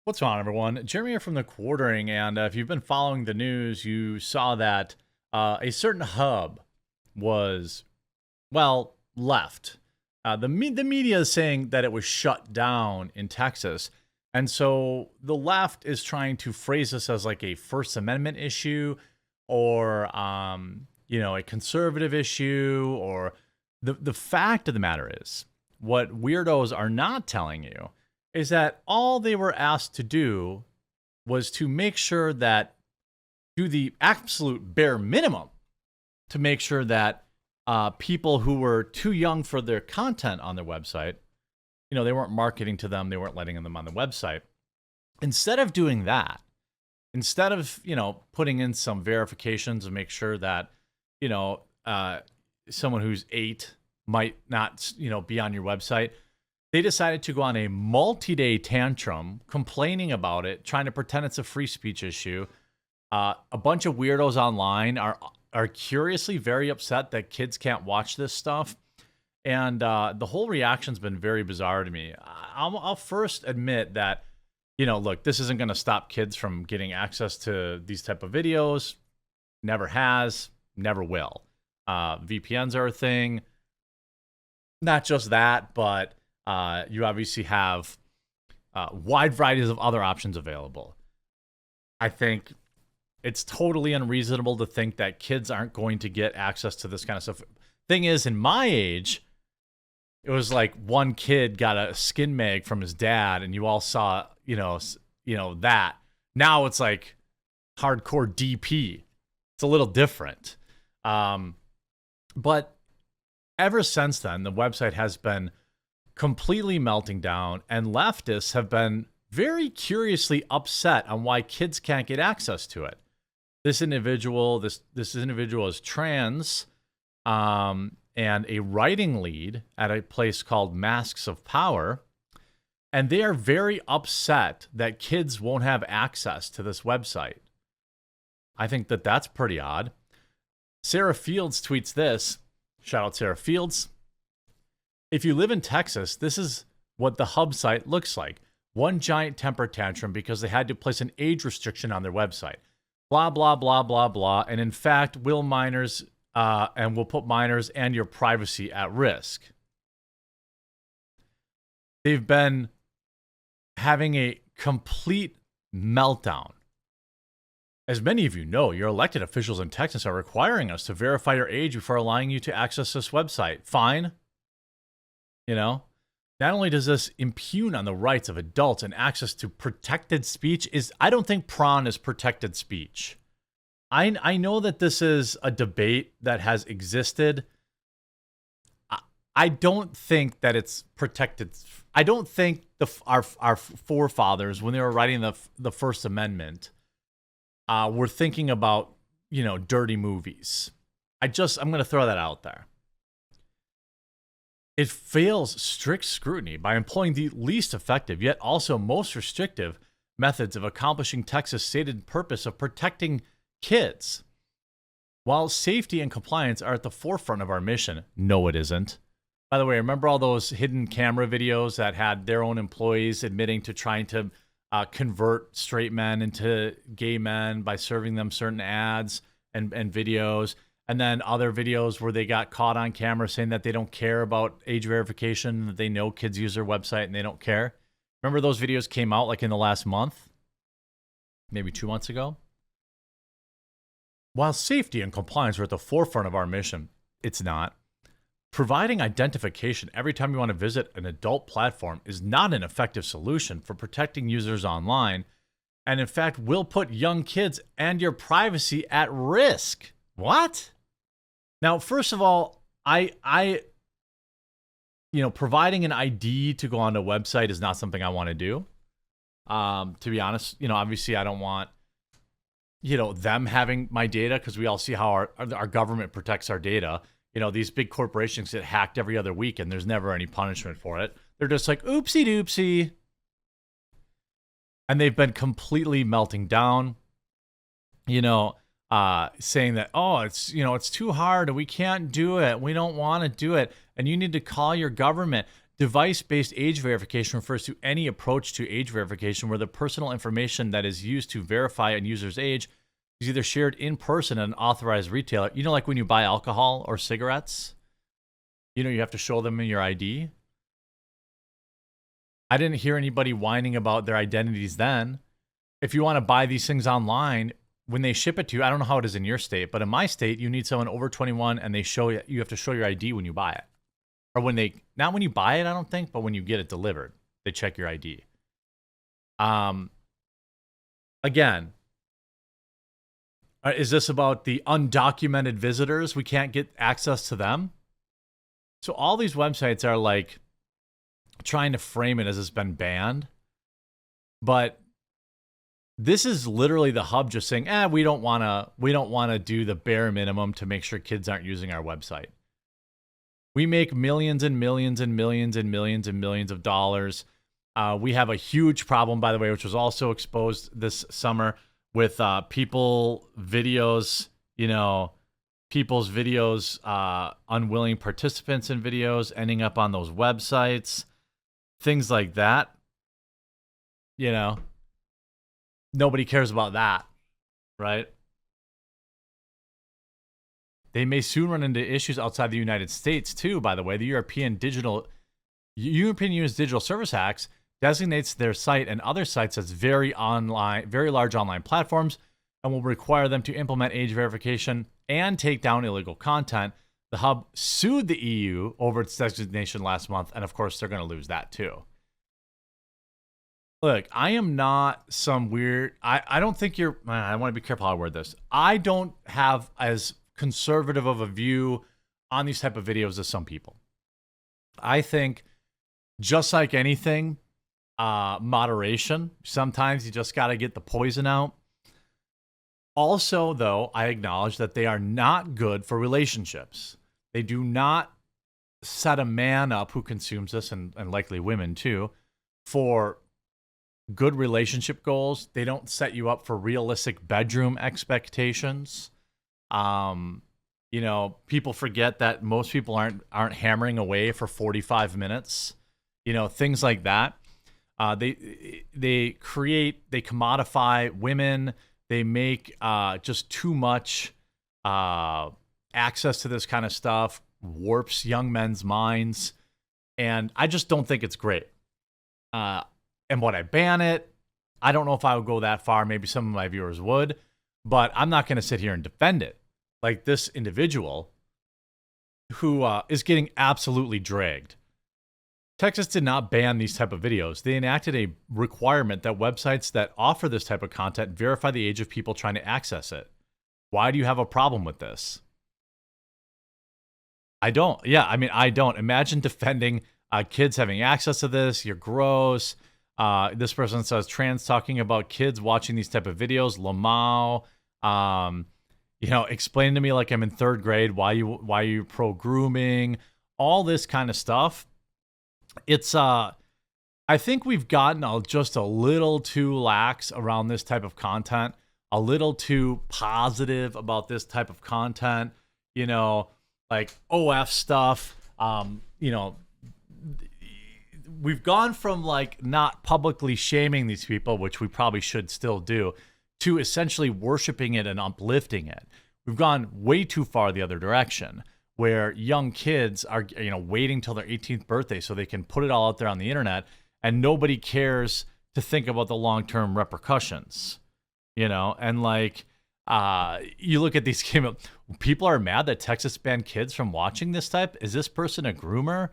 What's going on, everyone? Jeremy here from the Quartering, and if you've been following the news, you saw that a certain hub was, well, left. The media is saying that it was shut down in Texas, and so the left is trying to phrase this as like a First Amendment issue, or a conservative issue, or the fact of the matter is, what weirdos are not telling you is that all they were asked to do was to make sure that, do the absolute bare minimum to make sure that people who were too young for their content on their website, they weren't marketing to them, they weren't letting them on the website. Instead of doing that, instead of, putting in some verifications and make sure that, someone who's 8 might not, be on your website, they decided to go on a multi-day tantrum, complaining about it, trying to pretend it's a free speech issue. A bunch of weirdos online are curiously very upset that kids can't watch this stuff. And the whole reaction's been very bizarre to me. I'll first admit that, look, this isn't going to stop kids from getting access to these type of videos. Never has, never will. VPNs are a thing. Not just that, but you obviously have wide varieties of other options available. I think it's totally unreasonable to think that kids aren't going to get access to this kind of stuff. Thing is, in my age, it was like one kid got a skin mag from his dad, and you all saw, that. Now it's like hardcore DP. It's a little different. But ever since then, the website has been completely melting down, and leftists have been very curiously upset on why kids can't get access to it. This individual is trans, and a writing lead at a place called Masks of Power, and they are very upset that kids won't have access to this website. I think that that's pretty odd. Sarah Fields tweets this. Shout out Sarah Fields. If you live in Texas, this is what the hub site looks like. One giant temper tantrum because they had to place an age restriction on their website. Blah, blah, blah, blah, blah. And in fact, will put minors and your privacy at risk. They've been having a complete meltdown. As many of you know, your elected officials in Texas are requiring us to verify your age before allowing you to access this website. Fine. Not only does this impugn on the rights of adults and access to protected speech, I don't think prawn is protected speech. I know that this is a debate that has existed. I don't think that it's protected. I don't think our forefathers, when they were writing the First Amendment, were thinking about, dirty movies. I'm going to throw that out there. It fails strict scrutiny by employing the least effective, yet also most restrictive methods of accomplishing Texas' stated purpose of protecting kids. While safety and compliance are at the forefront of our mission, no, it isn't. By the way, remember all those hidden camera videos that had their own employees admitting to trying to convert straight men into gay men by serving them certain ads and videos? And then other videos where they got caught on camera saying that they don't care about age verification, that they know kids use their website and they don't care. Remember those videos came out like in the last month? Maybe 2 months ago? While safety and compliance are at the forefront of our mission, it's not. Providing identification every time you want to visit an adult platform is not an effective solution for protecting users online, and in fact will put young kids and your privacy at risk. What? Now, first of all, providing an ID to go on a website is not something I want to do. To be honest, obviously I don't want, them having my data, because we all see how our government protects our data. These big corporations get hacked every other week and there's never any punishment for it. They're just like, oopsie doopsie. And they've been completely melting down. Saying that, it's too hard and we can't do it. We don't want to do it. And you need to call your government. Device-based age verification refers to any approach to age verification where the personal information that is used to verify a user's age is either shared in person at an authorized retailer. You know, like when you buy alcohol or cigarettes, you know, you have to show them your ID. I didn't hear anybody whining about their identities then. If you want to buy these things online, when they ship it to you, I don't know how it is in your state, but in my state, you need someone over 21 and they show you, you have to show your ID when you buy it. Or when they, not when you buy it, I don't think, but when you get it delivered, they check your ID. Again, is this about the undocumented visitors? We can't get access to them. So all these websites are like trying to frame it as it's been banned. But this is literally the hub just saying, we don't want to do the bare minimum to make sure kids aren't using our website. We make millions and millions and millions and millions and millions of dollars. We have a huge problem, by the way, which was also exposed this summer with people's videos, unwilling participants in videos ending up on those websites, things like that. Nobody cares about that, right? They may soon run into issues outside the United States too, by the way. The European Union's Digital Service Acts designates their site and other sites as very large online platforms and will require them to implement age verification and take down illegal content. The hub sued the EU over its designation last month, and of course they're going to lose that too. Look, I am not some weird... I don't think you're... I want to be careful how I word this. I don't have as conservative of a view on these type of videos as some people. I think, just like anything, moderation. Sometimes you just got to get the poison out. Also, though, I acknowledge that they are not good for relationships. They do not set a man up who consumes this, and likely women too, for good relationship goals. They don't set you up for realistic bedroom expectations. People forget that most people aren't hammering away for 45 minutes. Things like that. They commodify women. They make just too much access to this kind of stuff, warps young men's minds, and I just don't think it's great. And would I ban it? I don't know if I would go that far. Maybe some of my viewers would, but I'm not going to sit here and defend it. Like this individual who is getting absolutely dragged. Texas did not ban these type of videos. They enacted a requirement that websites that offer this type of content verify the age of people trying to access it. Why do you have a problem with this? I don't. Yeah, I don't. Imagine defending kids having access to this. You're gross. This person says trans talking about kids watching these type of videos. Lamau. Explain to me like I'm in third grade why you pro grooming, all this kind of stuff. It's I think we've gotten just a little too lax around this type of content, a little too positive about this type of content, like OF stuff. We've gone from like not publicly shaming these people, which we probably should still do, to essentially worshiping it and uplifting it. We've gone way too far the other direction, where young kids are, waiting till their 18th birthday so they can put it all out there on the internet, and nobody cares to think about the long-term repercussions, and like, you look at these people are mad that Texas banned kids from watching this type. Is this person a groomer?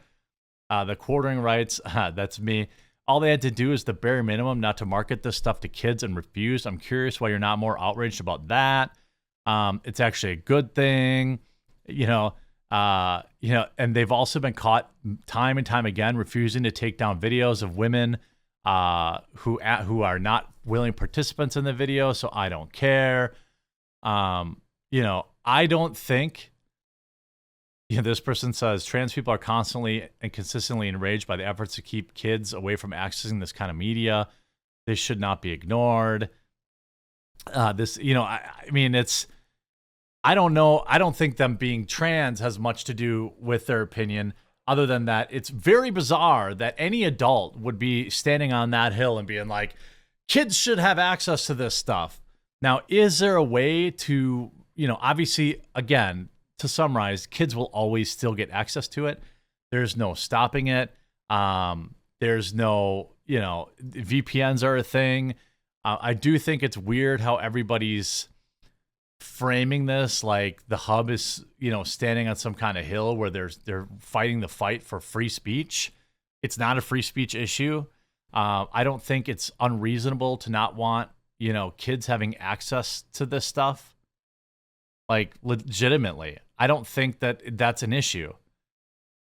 The Quartering writes, that's me. All they had to do is the bare minimum not to market this stuff to kids and refused. I'm curious why you're not more outraged about that. It's actually a good thing, and they've also been caught time and time again refusing to take down videos of women who are not willing participants in the video. So I don't care. I don't think. This person says trans people are constantly and consistently enraged by the efforts to keep kids away from accessing this kind of media. This should not be ignored. It's. I don't know. I don't think them being trans has much to do with their opinion. Other than that, it's very bizarre that any adult would be standing on that hill and being like, kids should have access to this stuff. Now, is there a way to, obviously, again, to summarize, kids will always still get access to it. There's no stopping it. There's no, VPNs are a thing. I do think it's weird how everybody's framing this like the hub is, standing on some kind of hill where they're fighting the fight for free speech. It's not a free speech issue. I don't think it's unreasonable to not want, kids having access to this stuff. Like, legitimately, I don't think that that's an issue.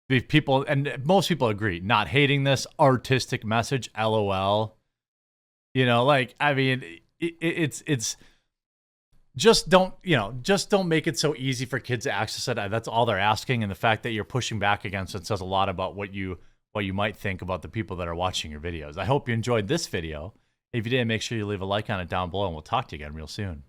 The people, and most people agree, not hating this artistic message, LOL. I mean, it's just don't make it so easy for kids to access it. That's all they're asking. And the fact that you're pushing back against it says a lot about what you might think about the people that are watching your videos. I hope you enjoyed this video. If you did, make sure you leave a like on it down below, and we'll talk to you again real soon.